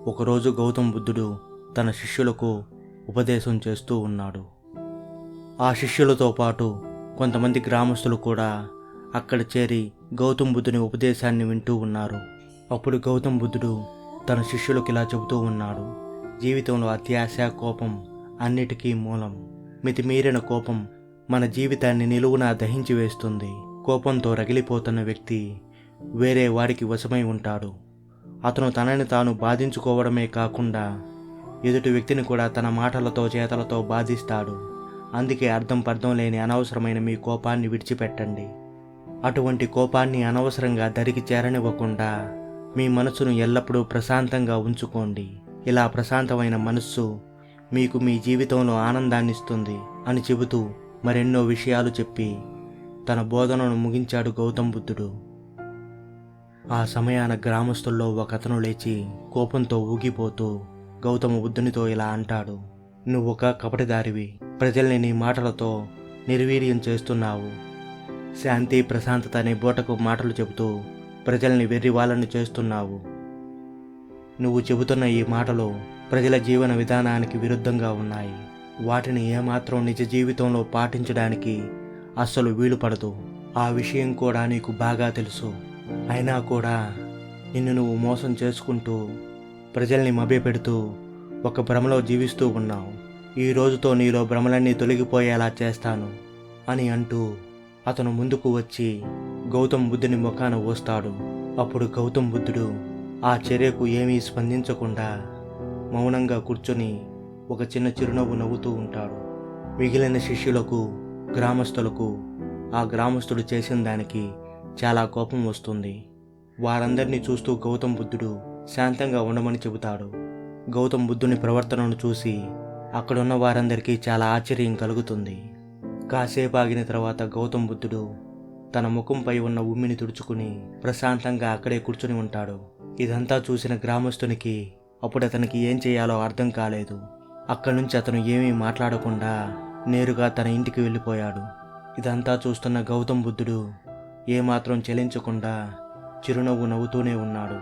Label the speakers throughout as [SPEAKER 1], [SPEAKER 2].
[SPEAKER 1] ఒకరోజు గౌతమ బుద్ధుడు తన శిష్యులకు ఉపదేశం చేస్తూ ఉన్నాడు. ఆ శిష్యులతో పాటు కొంతమంది గ్రామస్తులు కూడా అక్కడ చేరి గౌతమ బుద్ధుని ఉపదేశాన్ని వింటూ ఉన్నారు. అప్పుడు గౌతమ బుద్ధుడు తన శిష్యులకు ఇలా చెబుతూ ఉన్నాడు. జీవితంలో అత్యాశ, కోపం అన్నిటికీ మూలం. మితిమీరిన కోపం మన జీవితాన్ని నిలువునా దహించి వేస్తుంది. కోపంతో రగిలిపోతున్న వ్యక్తి వేరే వాడికి వశమై ఉంటాడు. అతను తనని తాను బాధించుకోవడమే కాకుండా ఎదుటి వ్యక్తిని కూడా తన మాటలతో, చేతలతో బాధిస్తాడు. అందుకే అర్థం పర్థం లేని అనవసరమైన మీ కోపాన్ని విడిచిపెట్టండి. అటువంటి కోపాన్ని అనవసరంగా దరికి చేరనివ్వకుండా మీ మనసును ఎల్లప్పుడూ ప్రశాంతంగా ఉంచుకోండి. ఇలా ప్రశాంతమైన మనస్సు మీకు మీ జీవితంలో ఆనందాన్నిస్తుంది అని చెబుతూ మరెన్నో విషయాలు చెప్పి తన బోధనను ముగించాడు గౌతమ బుద్ధుడు. ఆ సమయాన గ్రామస్తుల్లో ఒకతను లేచి కోపంతో ఊగిపోతూ గౌతమ బుద్ధునితో ఇలా అంటాడు. నువ్వొక కపటిదారివి. ప్రజల్ని నీ మాటలతో నిర్వీర్యం చేస్తున్నావు. శాంతి, ప్రశాంతత అనే బూటకు మాటలు చెబుతూ ప్రజల్ని వెర్రివాళ్ళని చేస్తున్నావు. నువ్వు చెబుతున్న ఈ మాటలు ప్రజల జీవన విధానానికి విరుద్ధంగా ఉన్నాయి. వాటిని ఏమాత్రం నిజ జీవితంలో పాటించడానికి అస్సలు వీలు పడదు. ఆ విషయం కూడా నీకు బాగా తెలుసు. అయినా కూడా నిన్ను నువ్వు మోసం చేసుకుంటూ ప్రజల్ని మభ్యపెడుతూ ఒక భ్రమలో జీవిస్తూ ఉన్నావు. ఈ రోజుతో నీలో భ్రమలన్నీ తొలగిపోయేలా చేస్తాను అని అంటూ అతను ముందుకు వచ్చి గౌతమ బుద్ధుని ముఖాన పోస్తాడు. అప్పుడు గౌతమ బుద్ధుడు ఆ చర్యకు ఏమీ స్పందించకుండా మౌనంగా కూర్చొని ఒక చిన్న చిరునవ్వు నవ్వుతూ ఉంటాడు. మిగిలిన శిష్యులకు, గ్రామస్తులకు ఆ గ్రామస్తుడు చేసిన దానికి చాలా కోపం వస్తుంది. వారందరినీ చూస్తూ గౌతమ బుద్ధుడు శాంతంగా ఉండమని చెబుతాడు. గౌతమ బుద్ధుని ప్రవర్తనను చూసి అక్కడున్న వారందరికీ చాలా ఆశ్చర్యం కలుగుతుంది. కాసేపు ఆగిన తర్వాత గౌతమ బుద్ధుడు తన ముఖంపై ఉన్న ఉమ్మిని తుడుచుకుని ప్రశాంతంగా అక్కడే కూర్చుని ఉంటాడు. ఇదంతా చూసిన గ్రామస్తునికి అప్పుడు అతనికి ఏం చేయాలో అర్థం కాలేదు. అక్కడి నుంచి అతను ఏమీ మాట్లాడకుండా నేరుగా తన ఇంటికి వెళ్ళిపోయాడు. ఇదంతా చూస్తున్న గౌతమ బుద్ధుడు ఏమాత్రం చెలించకుండా చిరునవ్వు నవ్వుతూనే ఉన్నాడు.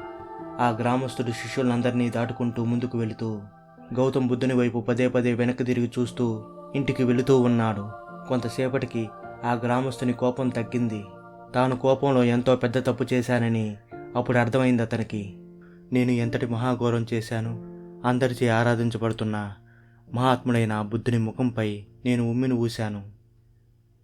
[SPEAKER 1] ఆ గ్రామస్తుడు శిష్యులందరినీ దాటుకుంటూ ముందుకు వెళుతూ గౌతమ బుద్ధుని వైపు పదే పదే వెనక్కి తిరిగి చూస్తూ ఇంటికి వెళుతూ ఉన్నాడు. కొంతసేపటికి ఆ గ్రామస్తుని కోపం తగ్గింది. తాను కోపంలో ఎంతో పెద్ద తప్పు చేశానని అప్పుడు అర్థమైంది అతనికి. నేను ఎంతటి మహాఘోరం చేశాను. అందరిచే ఆరాధించబడుతున్న మహాత్ముడైన ఆ బుద్ధుని ముఖంపై నేను ఉమ్మిని ఊశాను.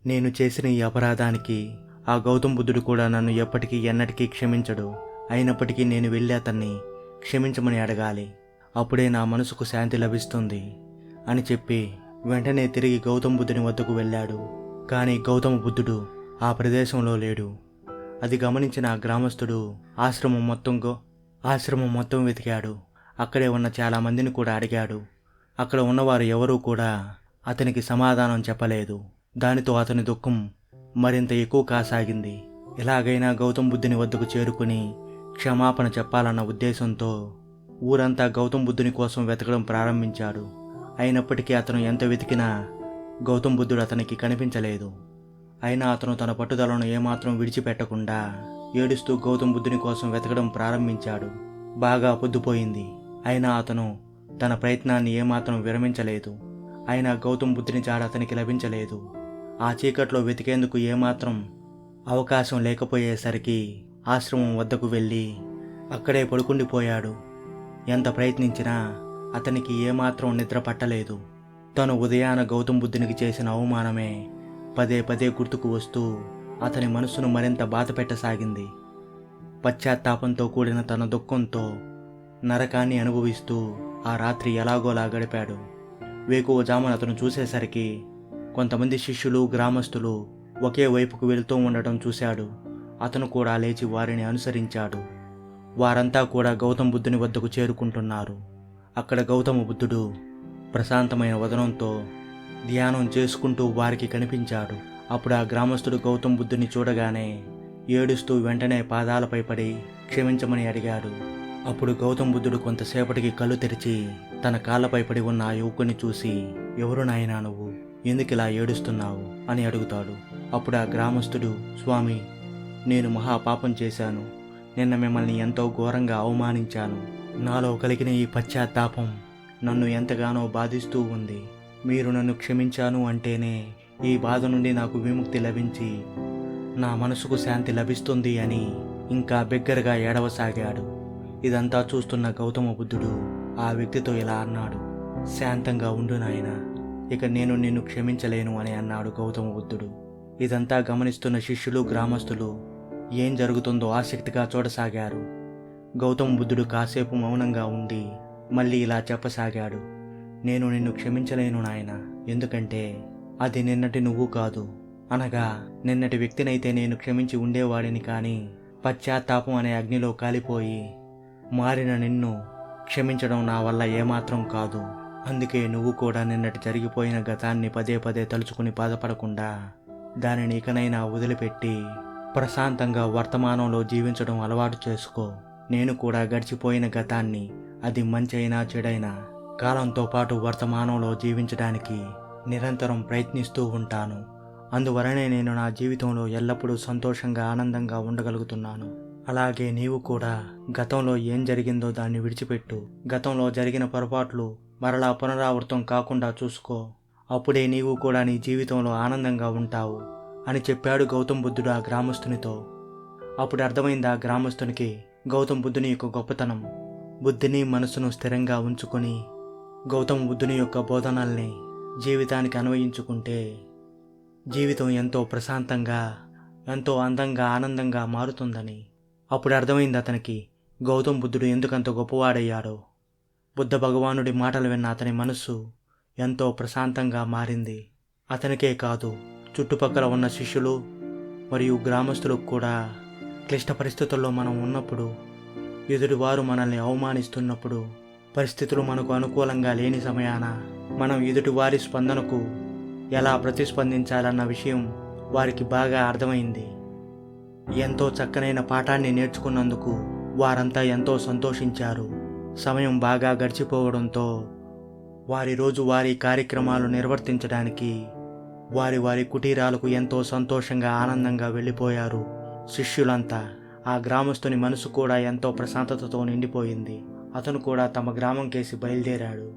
[SPEAKER 1] నేను చేసిన ఈ అపరాధానికి ఆ గౌతమ బుద్ధుడు కూడా నన్ను ఎప్పటికీ ఎన్నటికీ క్షమించడు. అయినప్పటికీ నేను వెళ్ళి అతన్ని క్షమించమని అడగాలి. అప్పుడే నా మనసుకు శాంతి లభిస్తుంది అని చెప్పి వెంటనే తిరిగి గౌతమ బుద్ధుని వద్దకు వెళ్ళాడు. కానీ గౌతమ బుద్ధుడు ఆ ప్రదేశంలో లేడు. అది గమనించిన ఆ గ్రామస్తుడు ఆశ్రమం మొత్తం వెతికాడు. అక్కడే ఉన్న చాలా మందిని కూడా అడిగాడు. అక్కడ ఉన్నవారు ఎవరూ కూడా అతనికి సమాధానం చెప్పలేదు. దానితో అతని దుఃఖం మరింత ఎక్కువ కాసాగింది. ఎలాగైనా గౌతమ బుద్ధుని వద్దకు చేరుకుని క్షమాపణ చెప్పాలన్న ఉద్దేశంతో ఊరంతా గౌతమ బుద్ధుని కోసం వెతకడం ప్రారంభించాడు. అయినప్పటికీ అతను ఎంత వెతికినా గౌతమ బుద్ధుడు అతనికి కనిపించలేదు. అయినా అతను తన పట్టుదలను ఏమాత్రం విడిచిపెట్టకుండా ఏడుస్తూ గౌతమ బుద్ధుని కోసం వెతకడం ప్రారంభించాడు. బాగా పొద్దుపోయింది. అయినా అతను తన ప్రయత్నాన్ని ఏమాత్రం విరమించలేదు. అయినా గౌతమ బుద్ధుని జాడ అతనికి లభించలేదు. ఆ చీకట్లో వెతికేందుకు ఏమాత్రం అవకాశం లేకపోయేసరికి ఆశ్రమం వద్దకు వెళ్ళి అక్కడే పడుకుండిపోయాడు. ఎంత ప్రయత్నించినా అతనికి ఏమాత్రం నిద్ర పట్టలేదు. తను ఉదయాన గౌతమ బుద్ధునికి చేసిన అవమానమే పదే పదే గుర్తుకు వస్తూ అతని మనస్సును మరింత బాధ పెట్టసాగింది. పశ్చాత్తాపంతో కూడిన తన దుఃఖంతో నరకాన్ని అనుభవిస్తూ ఆ రాత్రి ఎలాగోలా గడిపాడు. వేకువజామున అతను చూసేసరికి కొంతమంది శిష్యులు, గ్రామస్తులు ఒకే వైపుకు వెళుతూ ఉండటం చూశాడు. అతను కూడా లేచి వారిని అనుసరించాడు. వారంతా కూడా గౌతమ బుద్ధుని వద్దకు చేరుకుంటున్నారు. అక్కడ గౌతమ బుద్ధుడు ప్రశాంతమైన వదనంతో ధ్యానం చేసుకుంటూ వారికి కనిపించాడు. అప్పుడు ఆ గ్రామస్తుడు గౌతమ బుద్ధుని చూడగానే ఏడుస్తూ వెంటనే పాదాలపై పడి క్షమించమని అడిగాడు. అప్పుడు గౌతమ బుద్ధుడు కొంతసేపటికి కళ్ళు తెరిచి తన కాళ్ళపై పడి ఉన్న ఆ యువకుని చూసి, ఎవరు నాయనా నువ్వు? ఎందుకు ఇలా ఏడుస్తున్నావు అని అడుగుతాడు. అప్పుడు ఆ గ్రామస్తుడు, స్వామి, నేను మహాపాపం చేశాను. నిన్న మిమ్మల్ని ఎంతో ఘోరంగా అవమానించాను. నాలో కలిగిన ఈ పశ్చాత్తాపం నన్ను ఎంతగానో బాధిస్తూ ఉంది. మీరు నన్ను క్షమించాను అంటేనే ఈ బాధ నుండి నాకు విముక్తి లభించి నా మనసుకు శాంతి లభిస్తుంది అని ఇంకా బిగ్గరగా ఏడవసాగాడు. ఇదంతా చూస్తున్న గౌతమ బుద్ధుడు ఆ వ్యక్తితో ఇలా అన్నాడు. శాంతంగా ఉండు నాయనా, ఇక నేను నిన్ను క్షమించలేను అని అన్నాడు గౌతమ బుద్ధుడు. ఇదంతా గమనిస్తున్న శిష్యులు, గ్రామస్తులు ఏం జరుగుతుందో ఆసక్తిగా చూడసాగారు. గౌతమ బుద్ధుడు కాసేపు మౌనంగా ఉండి మళ్ళీ ఇలా చెప్పసాగాడు. నేను నిన్ను క్షమించలేను నాయనా, ఎందుకంటే అది నిన్నటి నువ్వు కాదు. అనగా నిన్నటి వ్యక్తినైతే నేను క్షమించి ఉండేవాడిని, కానీ పశ్చాత్తాపం అనే అగ్నిలో కాలిపోయి మారిన నిన్ను క్షమించడం నా వల్ల ఏమాత్రం కాదు. అందుకే నువ్వు కూడా నిన్నటి జరిగిపోయిన గతాన్ని పదే పదే తలుచుకుని బాధపడకుండా దానిని ఇకనైనా వదిలిపెట్టి ప్రశాంతంగా వర్తమానంలో జీవించడం అలవాటు చేసుకో. నేను కూడా గడిచిపోయిన గతాన్ని, అది మంచైనా చెడైనా, కాలంతో పాటు వర్తమానంలో జీవించడానికి నిరంతరం ప్రయత్నిస్తూ ఉంటాను. అందువలనే నేను నా జీవితంలో ఎల్లప్పుడూ సంతోషంగా, ఆనందంగా ఉండగలుగుతున్నాను. అలాగే నీవు కూడా గతంలో ఏం జరిగిందో దాన్ని విడిచిపెట్టు. గతంలో జరిగిన పొరపాట్లు మరలా పునరావృతం కాకుండా చూసుకో. అప్పుడే నీవు కూడా నీ జీవితంలో ఆనందంగా ఉంటావు అని చెప్పాడు గౌతమ బుద్ధుడు ఆ గ్రామస్తునితో. అప్పుడు అర్థమైంది ఆ గ్రామస్తునికి గౌతమ బుద్ధుని యొక్క గొప్పతనం. బుద్ధిని, మనసును స్థిరంగా ఉంచుకొని గౌతమ బుద్ధుని యొక్క బోధనల్ని జీవితానికి అన్వయించుకుంటే జీవితం ఎంతో ప్రశాంతంగా, ఎంతో అందంగా, ఆనందంగా మారుతుందని. అప్పుడు అర్థమైంది అతనికి గౌతమ బుద్ధుడు ఎందుకంత గొప్పవాడయ్యాడో. బుద్ధ భగవానుడి మాటలు విన్న అతని మనస్సు ఎంతో ప్రశాంతంగా మారింది. అతనికే కాదు, చుట్టుపక్కల ఉన్న శిష్యులు మరియు గ్రామస్తులకు కూడా క్లిష్ట పరిస్థితుల్లో మనం ఉన్నప్పుడు, ఎదుటివారు మనల్ని అవమానిస్తున్నప్పుడు, పరిస్థితులు మనకు అనుకూలంగా లేని సమయాన మనం ఎదుటివారి స్పందనకు ఎలా ప్రతిస్పందించాలన్న విషయం వారికి బాగా అర్థమైంది. ఎంతో చక్కనైన పాఠాన్ని నేర్చుకున్నందుకు వారంతా ఎంతో సంతోషించారు. సమయం బాగా గడిచిపోవడంతో వారి రోజువారీ కార్యక్రమాలు నిర్వర్తించడానికి వారి వారి కుటీరాలకు ఎంతో సంతోషంగా, ఆనందంగా వెళ్ళిపోయారు శిష్యులంతా. ఆ గ్రామస్తుని మనసు కూడా ఎంతో ప్రశాంతతతో నిండిపోయింది. అతను కూడా తమ గ్రామం కేసి బయలుదేరాడు.